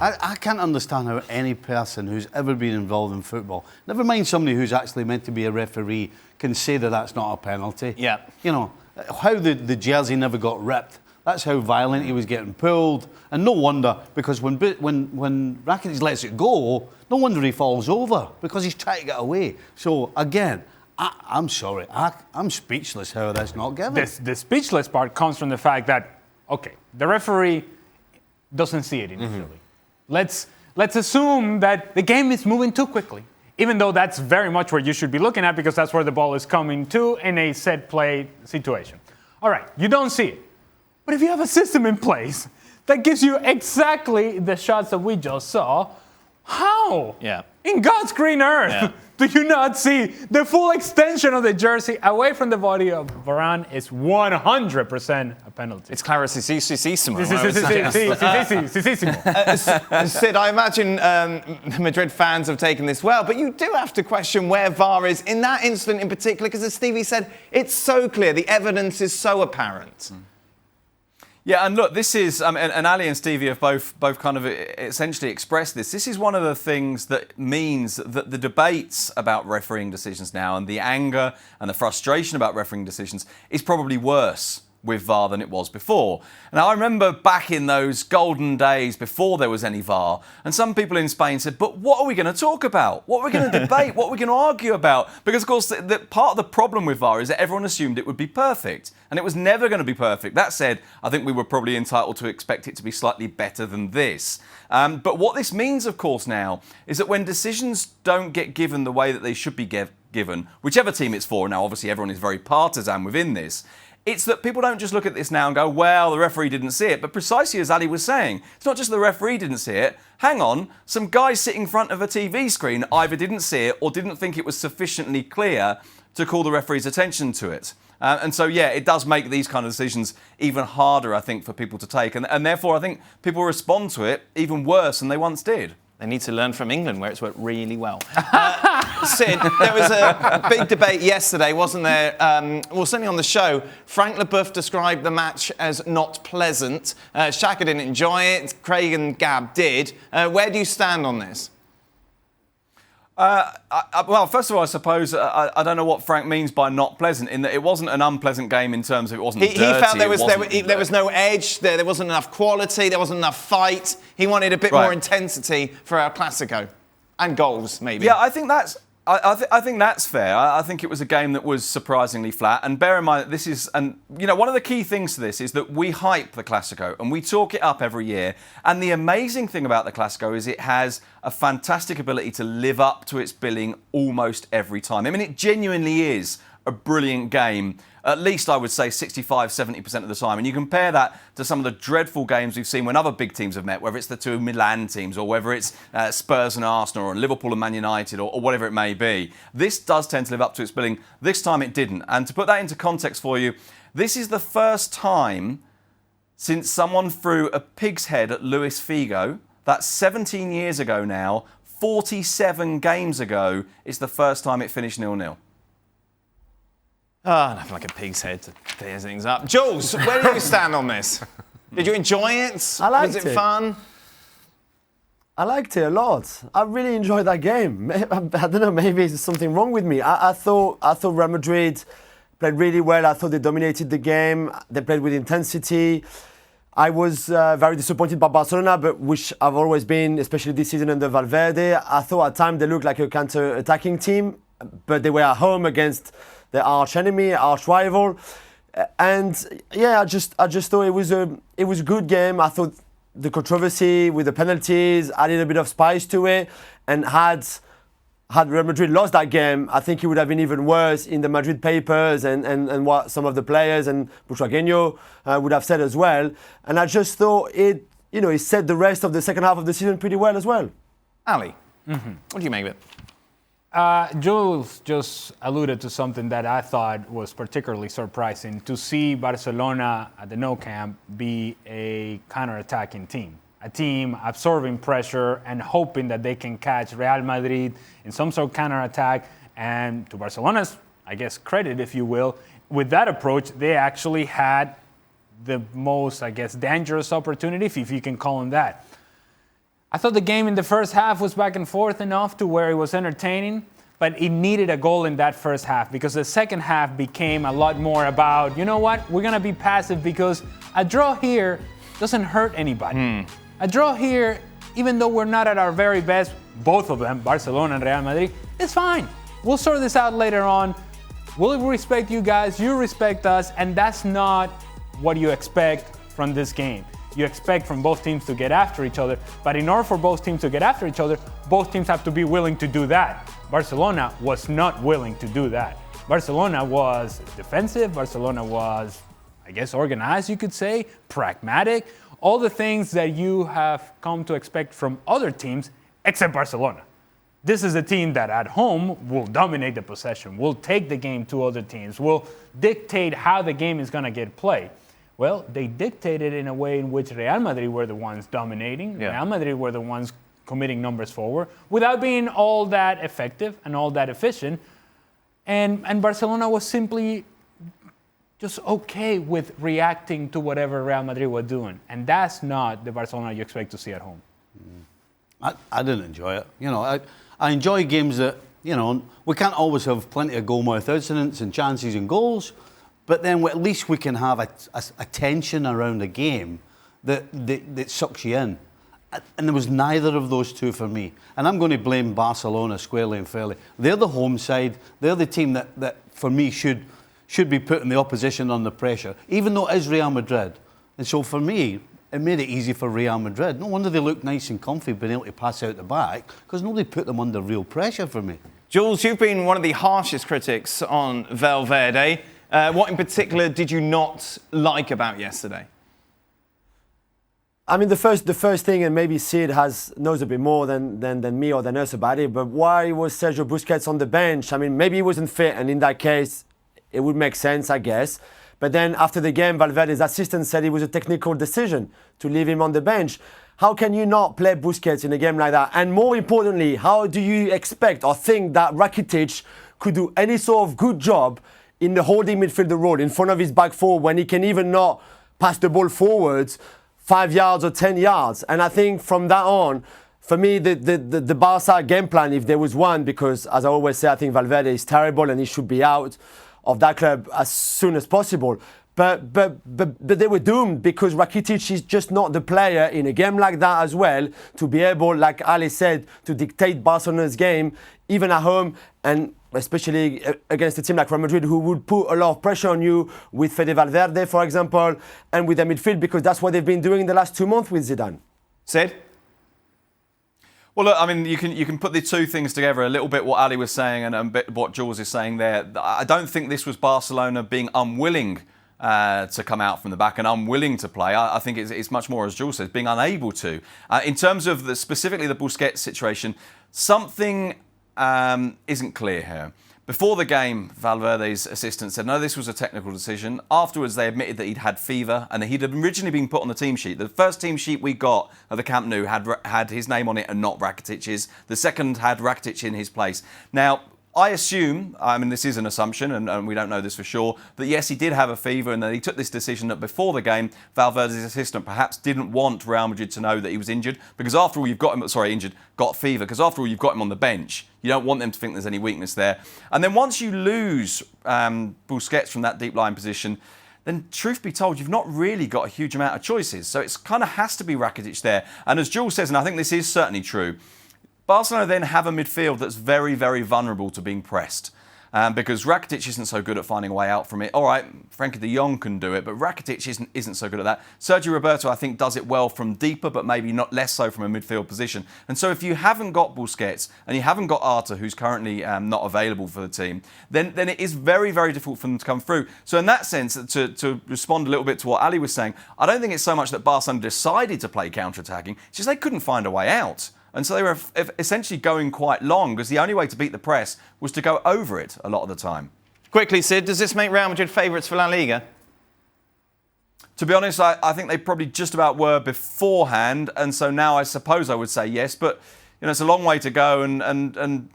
I can't understand how any person who's ever been involved in football, never mind somebody who's actually meant to be a referee, can say that that's not a penalty. Yeah. You know, how the jersey never got ripped. That's how violent he was getting pulled. And no wonder, because when Rakitic lets it go, no wonder he falls over, because he's trying to get away. So, again, I'm sorry. I'm speechless how that's not given. The speechless part comes from the fact that, okay, the referee doesn't see it initially. Let's assume that the game is moving too quickly, even though that's very much what you should be looking at, because that's where the ball is coming to in a set play situation. All right, you don't see it. But if you have a system in place that gives you exactly the shots that we just saw, how? Yeah. In God's green earth, do you not see the full extension of the jersey away from the body of Varane is 100% a penalty. It's clarísimo. Sid, I imagine Madrid fans have taken this well, but you do have to question where VAR is in that incident in particular, because as Stevie said, it's so clear, the evidence is so apparent. Yeah, and look, this is, and Ali and Stevie have both kind of essentially expressed this. This is one of the things that means that the debates about refereeing decisions now and the anger and the frustration about refereeing decisions is probably worse with VAR than it was before. Now, I remember back in those golden days before there was any VAR, and some people in Spain said, but what are we going to talk about? What are we going to debate? What are we going to argue about? Because, of course, the part of the problem with VAR is that everyone assumed it would be perfect, and it was never going to be perfect. That said, I think we were probably entitled to expect it to be slightly better than this. But what this means, of course, now, is that when decisions don't get given the way that they should be given, whichever team it's for, now obviously everyone is very partisan within this, it's that people don't just look at this now and go, well, the referee didn't see it. But precisely as Ali was saying, it's not just the referee didn't see it. Hang on, some guy sitting in front of a TV screen either didn't see it or didn't think it was sufficiently clear to call the referee's attention to it. And so, yeah, it does make these kind of decisions even harder, I think, for people to take. And therefore, I think people respond to it even worse than they once did. They need to learn from England, where it's worked really well. Sid, there was a big debate yesterday, wasn't there? Well, certainly on the show, Frank Leboeuf described the match as not pleasant. Shaka didn't enjoy it. Craig and Gab did. Where do you stand on this? Well, first of all, I suppose I don't know what Frank means by not pleasant, in that it wasn't an unpleasant game in terms of it wasn't dirty. He felt there was no edge, there wasn't enough quality, there wasn't enough fight. He wanted a bit more intensity for our Clasico. And goals, maybe. Yeah, I think that's... I think that's fair. I think it was a game that was surprisingly flat. And bear in mind that this is, and you know, one of the key things to this is that we hype the Clasico and we talk it up every year. And the amazing thing about the Clasico is it has a fantastic ability to live up to its billing almost every time. I mean, it genuinely is a brilliant game, at least I would say 65-70% of the time. And you compare that to some of the dreadful games we've seen when other big teams have met, whether it's the two Milan teams or whether it's Spurs and Arsenal or Liverpool and Man United or whatever it may be. This does tend to live up to its billing. This time it didn't. And to put that into context for you, this is the first time since someone threw a pig's head at Luis Figo. That's 17 years ago now. 47 games ago is the first time it finished 0-0. Nothing like a pig's head to clear things up. Jules, where do you stand on this? Did you enjoy it? I liked Was it fun? I liked it a lot. I really enjoyed that game. I don't know, maybe there's something wrong with me. I thought Real Madrid played really well. I thought they dominated the game. They played with intensity. I was very disappointed by Barcelona, but which I've always been, especially this season under Valverde. I thought at times they looked like a counter-attacking team, but they were at home against the arch enemy, arch rival, and yeah, I just thought it was a good game. I thought the controversy with the penalties added a bit of spice to it, and had Real Madrid lost that game, I think it would have been even worse in the Madrid papers and what some of the players and Butragueño would have said as well. And I just thought it set the rest of the second half of the season pretty well as well. Ali, what do you make of it? Jules just alluded to something that I thought was particularly surprising, to see Barcelona at the Nou Camp be a counter-attacking team. A team absorbing pressure and hoping that they can catch Real Madrid in some sort of counter-attack. And to Barcelona's, I guess, credit, if you will, with that approach, they actually had the most, I guess, dangerous opportunity, if you can call them that. I thought the game in the first half was back and forth enough to where it was entertaining, but it needed a goal in that first half because the second half became a lot more about, you know what, we're going to be passive because a draw here doesn't hurt anybody. A draw here, even though we're not at our very best, both of them, Barcelona and Real Madrid, it's fine. We'll sort this out later on. We'll respect you guys, you respect us, and that's not what you expect from this game. You expect from both teams to get after each other, but in order for both teams to get after each other, both teams have to be willing to do that. Barcelona was not willing to do that. Barcelona was defensive, Barcelona was, I guess, organized, you could say, pragmatic, all the things that you have come to expect from other teams, except Barcelona. This is a team that at home will dominate the possession, will take the game to other teams, will dictate how the game is going to get played. Well, they dictated in a way in which Real Madrid were the ones dominating. Yeah. Real Madrid were the ones committing numbers forward without being all that effective and all that efficient. And Barcelona was simply just okay with reacting to whatever Real Madrid were doing. And that's not the Barcelona you expect to see at home. I didn't enjoy it. You know, I enjoy games that, you know, we can't always have plenty of goal-mouth incidents and chances and goals, but then at least we can have a tension around the game that sucks you in. And there was neither of those two for me. And I'm going to blame Barcelona squarely and fairly. They're the home side. They're the team that for me, should be putting the opposition under pressure, even though it is Real Madrid. And so for me, it made it easy for Real Madrid. No wonder they look nice and comfy being able to pass out the back, because nobody put them under real pressure for me. Jules, you've been one of the harshest critics on Valverde. What in particular did you not like about yesterday? I mean, the first thing, and maybe Sid knows a bit more than me or than us about it, but why was Sergio Busquets on the bench? I mean, maybe he wasn't fit, and in that case, it would make sense, I guess. But then after the game, Valverde's assistant said it was a technical decision to leave him on the bench. How can you not play Busquets in a game like that? And more importantly, how do you expect or think that Rakitic could do any sort of good job in the holding midfielder role in front of his back four when he can even not pass the ball forwards 5 yards or 10 yards? And I think from that on, for me, the Barca game plan, if there was one, because as I always say, I think Valverde is terrible and he should be out of that club as soon as possible. But they were doomed because Rakitic is just not the player in a game like that as well to be able, like Ali said, to dictate Barcelona's game, even at home, and especially against a team like Real Madrid, who would put a lot of pressure on you with Fede Valverde, for example, and with the midfield, because that's what they've been doing in the last 2 months with Zidane. Sid? Well, look, I mean, you can put the two things together, a little bit what Ali was saying and a bit what Jules is saying there. I don't think this was Barcelona being unwilling to come out from the back and unwilling to play. I think it's much more, as Jules says, being unable to. In terms of specifically the Busquets situation, something isn't clear here. Before the game, Valverde's assistant said, no, this was a technical decision. Afterwards, they admitted that he'd had fever and that he'd originally been put on the team sheet. The first team sheet we got at the Camp Nou had his name on it and not Rakitic's. The second had Rakitic in his place. Now, I assume, I mean, this is an assumption, and we don't know this for sure, that yes, he did have a fever and that he took this decision that before the game, Valverde's assistant perhaps didn't want Real Madrid to know that he was injured, because after all, you've got him, got fever, because after all, you've got him on the bench. You don't want them to think there's any weakness there. And then once you lose Busquets from that deep line position, then truth be told, you've not really got a huge amount of choices. So it kind of has to be Rakitic there. And as Jules says, and I think this is certainly true, Barcelona then have a midfield that's very, very vulnerable to being pressed. Because Rakitic isn't so good at finding a way out from it. All right, Frenkie de Jong can do it, but Rakitic isn't so good at that. Sergio Roberto, I think, does it well from deeper, but maybe not less so from a midfield position. And so if you haven't got Busquets and you haven't got Arta, who's currently not available for the team, then it is very, very difficult for them to come through. So in that sense, to respond a little bit to what Ali was saying, I don't think it's so much that Barcelona decided to play counter-attacking, it's just they couldn't find a way out. And so they were essentially going quite long because the only way to beat the press was to go over it a lot of the time. Quickly, Sid, does this make Real Madrid favourites for La Liga? To be honest, I think they probably just about were beforehand, and so now I suppose I would say yes, but you know, it's a long way to go, and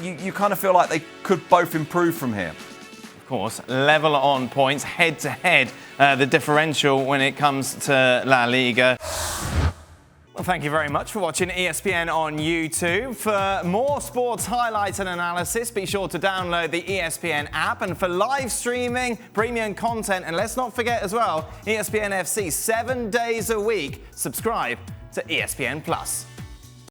you kind of feel like they could both improve from here. Of course, level on points, head-to-head, the differential when it comes to La Liga. Well, thank you very much for watching ESPN on YouTube. For more sports highlights and analysis, be sure to download the ESPN app. And for live streaming, premium content, and let's not forget as well, ESPN FC 7 days a week. Subscribe to ESPN Plus.